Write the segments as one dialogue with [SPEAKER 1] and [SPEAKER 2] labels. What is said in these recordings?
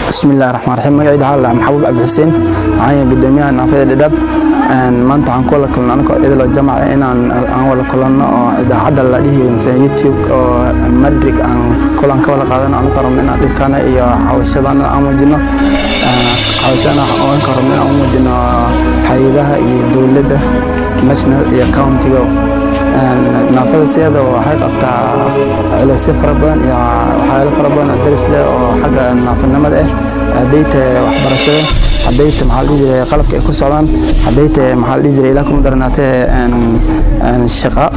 [SPEAKER 1] بسم الله الرحمن الرحيم مقعد على محبوب عبد الحسين معايا قدامي نافذة الأدب ما أنت عن كلنا أنا إذا لو جمع أنا ولا كلنا إذا عدل لديه مثلا يوتيوب أو مدرك عن كلنا كولا قادنا أنا كرمنا دكانة يا حوشنا أمودنا حوشنا أنا كرمنا أمودنا حيدها يدولده national iyo county-ga naafada siyada waxay qabtaa culaysyo fara badan iyo waxyaalo fara badan oo daris leh oo xagga naafanimada ah hadayta waxbarashada hadayta maxaa la jiray qalabka ay ku socdaan hadayta maxaa la jiray ilaa kuma daranaatee shaqo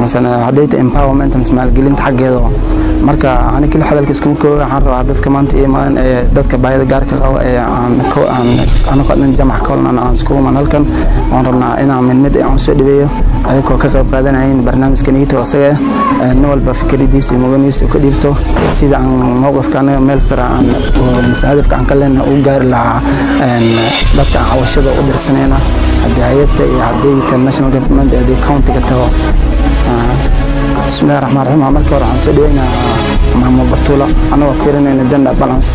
[SPEAKER 1] مثلا hadayta empowerment maalgelinta xaggeeda marka aan kala hadalka isku koob waxaan rabaa dadka maanta iimaan ee dadka baayada gaarka qaba ee aan qadin jamac kalena aan isku imaan halkan waan rabnaa inaan mid aan soo dhibayo ayagoo ka qayb qaadanayeen barnaamijkan iyada asaga nin walba fikradiisa muganiisa ku dhibto sida aan mowqifkana meel sare aan hadafka aan kalena u gaari lahaa dadka cawashada u dirsanayna hay'adda iyo hadayta national government ee county-ga tago بسم الله الرحمن الرحيم عملك ورا عن سودينا مع بطولة أنا وفيرنا إن الجنة بالانس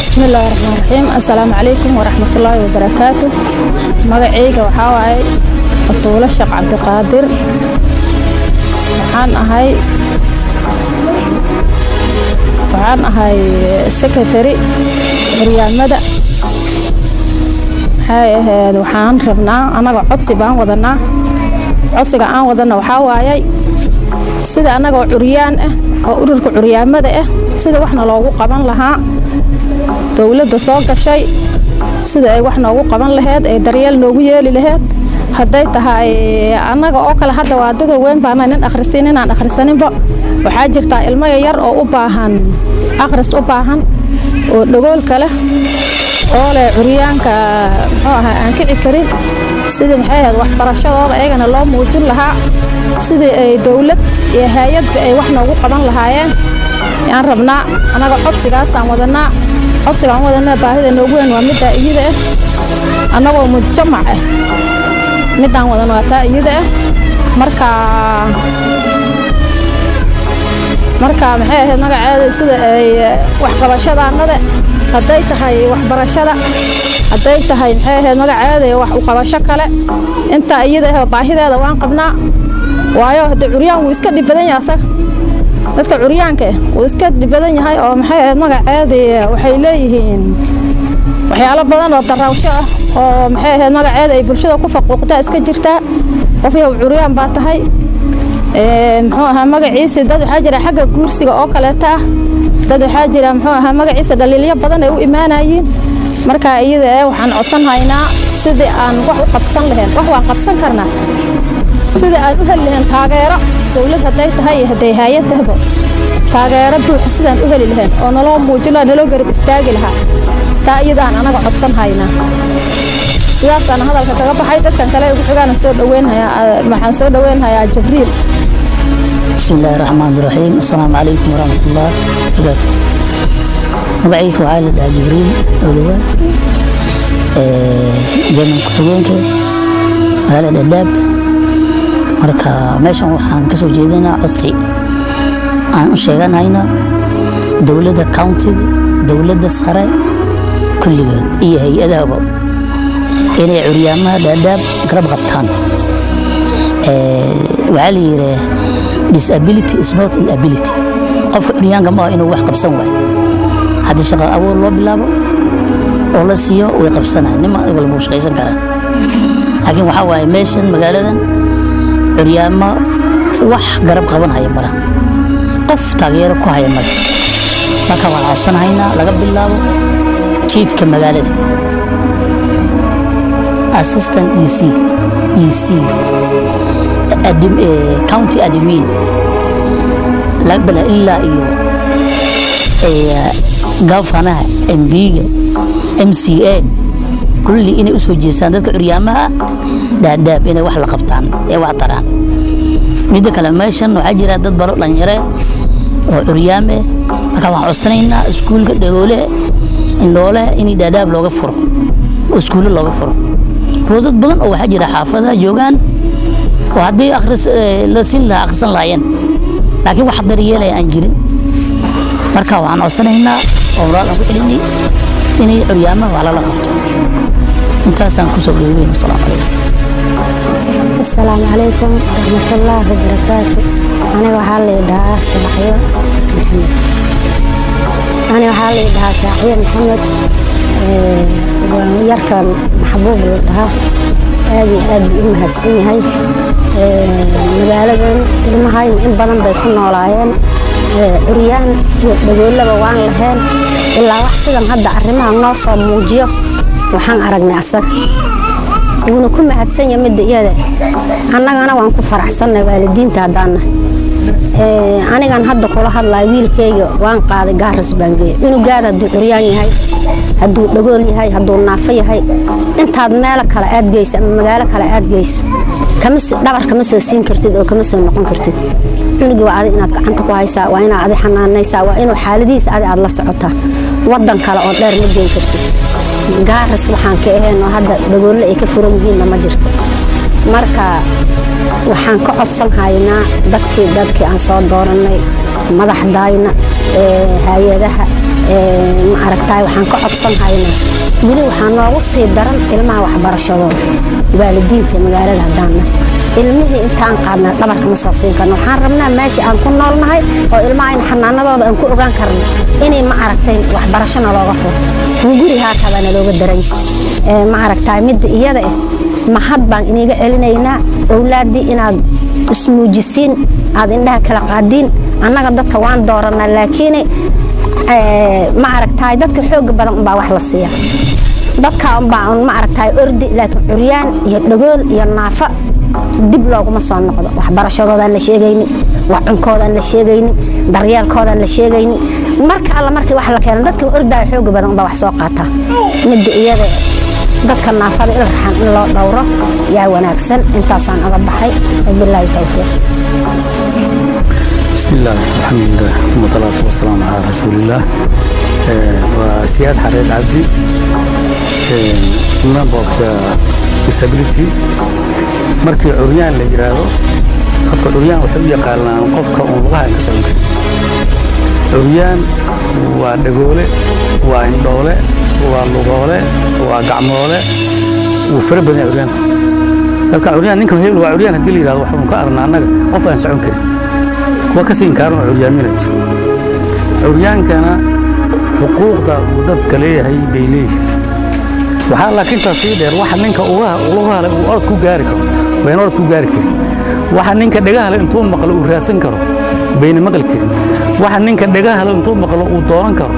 [SPEAKER 2] بسم الله الرحمن الرحيم السلام عليكم ورحمة الله وبركاته مقعيك وحاوي بطولة الشيخ عبد القادر وحان أهاي السكرتري مريان مدى waxaan rabnaa anaga codsi baan wadanaa codsiga aan wadana waxa waayay sida anaga curiyaan ah oo ururka curiyaamada ah sida waxna loogu qaban lahaa dawladda soo gashay sida ay wax noogu qaban lahayd ay daryeel noogu yeeli lahayd haday tahay anaga oo kala hadda waa dad weyn baan in akhristeen inaan akhrisaninba waxa jirta ilmo yar oo u baahan akhris u baahan oo dhagool kale oo leh curiyaanka aan kici karin sida maxay waxbarashadooda ayagana loo muujin lahaa sida ay dawlad iyo hay'ad ay wax noogu qaban lahaayeen aan rabnaa anaga codsigaas aan wadanaa baahida noogu weyn waa mid iyada ah anagoo mujtamac ah midaan wadan waa taa iyada ah marka maxay ahayd magaceeda sida ay wax qabashadaanada haday tahay waxbarashada haday tahay maxay ahayd magaceeda wax u qabasho kale inta iyada ah baahideeda waan qabnaa waayo hada curiyaan uu iska dhib badan yahay asaga dadka curiyaanka uu iska dhib badan yahay oo maxay ahayd magaceeda waxay leeyihiin waxyaalo badan oo darawsho ah oo maxay ahayd magaceeda ay bulshada ku faquuqtaa iska jirtaa qof yahay curiyaan baa tahay muxuu ahaa magaciisa dad waxa jira xagga guursiga oo kale taa dad waxa jira muxuu ahaa magaciisa dhaliilyo badan ay u imaanayeen marka iyada waxaan codsan haynaa sidii aan wax u qabsan lahayn wax waan qabsan karnaa sida aan u heli lahayn taageero dawlad haday tahay haday hay'ad tahbo taageero buuxa sidaan u heli lahayn oo naloo muujin lahaa naloo garab istaagi lahaa taa iyada aan anaga codsan haynaa sidaas aan hadalka kaga baxay dadkan kale ugu xigaan soo dhaweenayaa Jibriil
[SPEAKER 3] بسم الله الرحمن الرحيم السلام عليكم ورحمة الله وبركاته مقعيت وعائلة جبريل أولوة جنن كتبينك هذا الأداب مركا ماشا وحان كسو جيدنا عصي عن الشيغان هاينا دولة كاونتي دولة السراي كل جهد إيه هي أدابا إلي عرياما الأداب قرب غبطان وعلي disability is not inability qof curiyaanka ma inuu wax qabsan waayo hadii shaqo awood loo bilaabo oo la siiyo way qabsanayaan nima wala buu shaqaysan karaa laakiin waxa waaye meeshan magaaladan curiyaama wax garab qaban haya mala qof taageero ku haya mala marka waan codsanaynaa laga bilaabo chiefka magaalada assistant DC county admin lagbala ilaa iyo gafanaha MB-ga MCA kulli inay u soo jeesaan dadka curyaamaha daadaab inay wax la qabtaan ee wax taraan mid kale meeshan waxa jira dad baro dhalinyaro oo curyaame marka waxaan codsanaynaa iskuulka dhagoole indhoole in daadaab looga furo iskuul looga furo dad badan oo waxa jira xaafadaha joogan وهذه أخرس لسين لا أخسن لاين لكن واحد دريالة أنجرين marka waxaan codsanaynaa oo walaal aan ku celinay inay curyaamaha wax lala qabto intaasaan kusoo geeyay.
[SPEAKER 4] Assalaamu calaykum warahmatullaahi wabarakaatu. aniga waxaa la yidhahaa Shaaciyo Maxamed. waa yarkan maxbuub la dhahaa aad iyo aad u mahadsan yahay. magaaladan ilmahay in badan bay ku noolaayeen curyaan iyo dhagoolaba waan lahayn ilaa wax sidan hadda arrimaha noo soo muujiyo waxaan aragnay asaga wuuna ku mahadsan yahay midda iyada annagana waan ku faraxsannahay waalidiinta haddaana anigan hadda kula hadlayo wiilkayga waan qaaday gaaris baan geeyay inuu gaad hadduu curyaan yahay hadduu dhagool yahay hadduu naafo yahay intaad meel kale aad geyso ama magaalo kale aad geyso dhabar kama soo siin kartid oo kama soo noqon kartid cunugii waa adig inaad gacanta ku haysaa waa inaad adi xanaanaysaa waa inuu xaaladihiisa adi aad la socotaa wadan kale oo dheer ma geyn kartid gaaris waxaan ka ahayn oo hadda dhagoolle ay ka furan yihiinna ma jirto marka waxaan ka codsan haynaa dadkii aan soo dooranay madaxdayna hay'adaha ma aragtay waxaan ka codsan haynaa weli waxaan noogu sii daran ilmaha waxbarashadooda waalidiinta magaalada haddaana ilmihii intaan qaadnay dhabarka ma soo siin karno waxaan rabnaa meesha aan ku noolnahay oo ilmaha in xanaanadooda aan ku ogaan karno inay ma aragtay waxbarashana looga furo guri haakadana looga daran ma aragtay midda iyada mahad baan iniga celinaynaa awlaadii inaad ismuujisiin aad indhaha kala qaadiin annaga dadka waan dooranaa laakiin ma aragtay dadka xoog badan baa wax la siiya dadka baa ma aragtay ordi laakiin curyaan iyo dhagool iyo naafa dib looguma soo noqdo waxbarashadooda la sheegaynin wax cunkooda la sheegaynin daryeelkooda la sheegaynin marka alla markii wax la keeno dadka ordaa xoog badan baa wax soo qaata midda iyada dadka naafada il raxan in loo dhowro yaa wanaagsan intaasaan uga baxay billahi tawfiiq.
[SPEAKER 5] bismillah alhamdulillah thumma salatu wassalamu ala rasulillah wa Siyaad Xareed Cabdi member of the disability markii curyaan la yiraahdo dadka curyaan waxay u yaqaanaan qofka uu lugaha ka socon karo curyaan waa dhagoole waa indhoole waa lugoole waa gacmoole uu fara badan curyaan dadka curyaan ninka hebel waa curyaan hadii la yiraahdo waxaan ka arnaa annaga qof aan socon karin kuwa ka siin kaarno curyaaminay curyaankana xuquuqda uu dadka leeyahay bay leeyihiin waxaa laakiin taasi dheer waxa ninka lugaha leh uu orod ku gaari karo bayna orod ku gaari karin waxa ninka dhagaha leh intuu maqlo uu raadsan karo bayna maqal karin waxa ninka dhagaha leh intuu maqlo uu dooran karo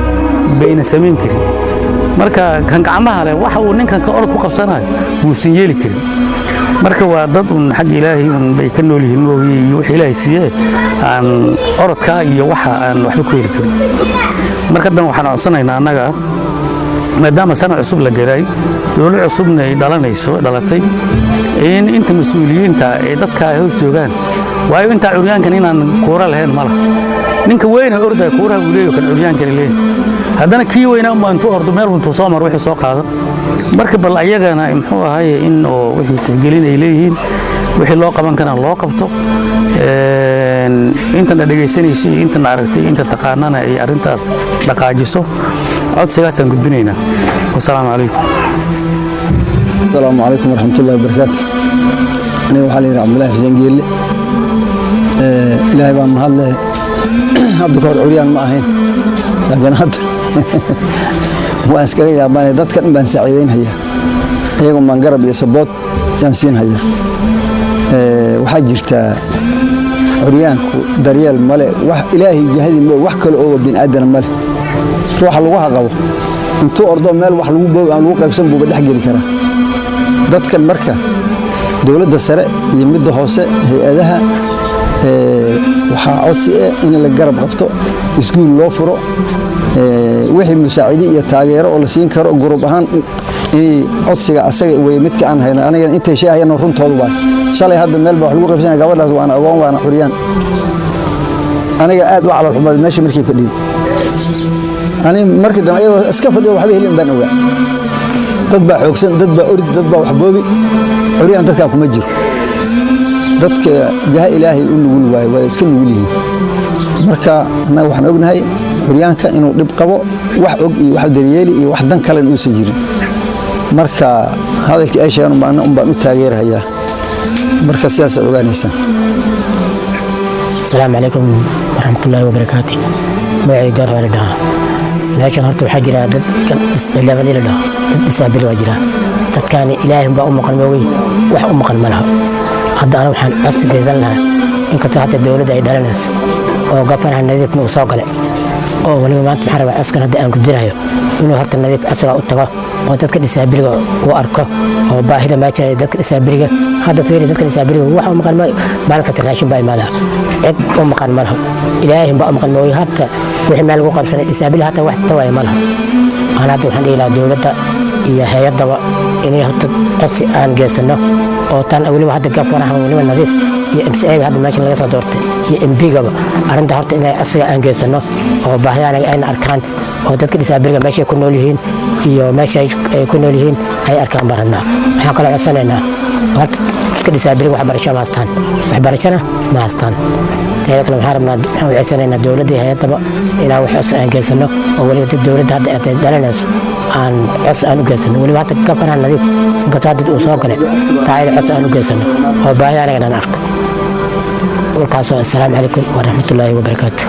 [SPEAKER 5] bayna sameyn karin marka kan gacmaha leh waxa uu ninkan ka orod ku qabsanayo uu sin yeeli karin marka waa dad xaq Ilaahay bay ka nool yihiin oo wax Ilaahay siiyay aan orodka iyo waxa aan waxba ku heli karin marka dan waxaan codsanaynaa annaga maadaama sana cusub la garay dawlad cusubna ay dhalatay in inta mas'uuliyiinta ee dadka hoos joogaan waayo inta curyaankan inaan koora lahayn malaha ninka weyn ee orday koora uu leeyahay kan curyaankan leeyahay haddana kii weyna ma intuu ordo meel intuu soo mar wixii soo qaadan marka bal ayagana muxuu ahaay in oo wixii tixgelin ay leeyihiin wixii loo qaban kana loo qabto inta dhageysanayso inta aragtay inta taqaanana ay arintaas dhaqaajiso codsigaasaan gudbinaynaa. Wassalaamu calaykum.
[SPEAKER 6] Assalaamu calaykum warahmatullaahi wabarakaatuh. aniga waxaa la yidhaha Cabdullaahi Xuseen Geelle ilaahay baan mahad leh hadda ka hor curyaan ma ahayn laakiin hadda waan iskaga yaabanay dadka dhan baan saaciideynhayaa iyagoon baan garab iyo sabood yaan siinhayaa waxaa jirtaa curyaanku daryeel male wax ilaahay jahadii male wax kale oo bin aadan male ruuxa lagu haqabo intuu ordo meel wax lagu qaybsan buu dhex geli karaa dadkan marka dawladda sare iyo midda hoose hay'adaha waxaa codsi in la garab qabto iskuul loo furo wixii musaacidi iyo taageero oo la siin karo group ahaan in codsiga asaga way midka aan hayno aniga intay sheegayaan runtoodu baa shalay hadda meel baa wax lagu qaybsanay gabadhaas waana agoon waana curyaan aniga aad u calool xumaad meesha markii fadhiyay markii dambe iyadoo iska fadhiyo waxba helin baan ogaa dad baa xoogsan dad baa ordi dad baa wax boobi curyaan dadka kuma jiro dadka jaha Ilaahay u nugul waay waa iska nugul yihiin marka annaga waxaan ognahay curyaanka inuu dhib qabo wax og iyo wax daryeeli iyo wax dan kale uusan jirin marka hadalkii ay sheegan baan u taageerayaa marka sidaas aad ogaanaysaan
[SPEAKER 7] السلام عليكم ورحمة الله وبركاته معي دار والدها لكن هرت وحجرة لا بديل له سابر وجرة كان إلههم بأم قلموي وح أم قلمها هذا أنا وحن أصل جزء لها إن كنت حتى الدولة ده يدل الناس أو قبل عن نزيف نوصاقله أو ولما ما تحرر عسكر هذا أنا كنت جراه إنه هرت النزيف أسرع أتقى وتذكر سابر وأركه أو باهر ما شيء تذكر سابر هذا فيري تذكر سابر وح أم قلموي مالك تراشم باي مالها عد أم قلمها إلههم بأم قلموي حتى وحنا مالك قبل سابر حتى واحد توي مالها أنا دوحن إلى دولة iyo hay'adaba inay horta qodsi aan geysano oo tan waliba hadda gabanaha waliba nadiif iyo MCA hadda meesha laga soo doortay iyo MPgaba arinta horta inay asiga aan geysano oo baahiyana ay arkaan oo dadka disabiliga meesha ku nool yihiin iyo meesha ay ku nool yihiin ay arkaan barana waxa kale codsanayna horta dadka disabiliga waxbarashada ma haystaan teeda kale waxaan rabnaa waxaan codsanayna dawladda hay'adaba inaa wax aan geysano oo waliba dawladda hadda ay dhalanayso aan cos aan u geysano waliba hadda gabanaha nadiif inkastoo hadda uu soo galay taayada cos aan u geysano oo baahida anaga aan arko والكاسو السلام عليكم ورحمة الله وبركاته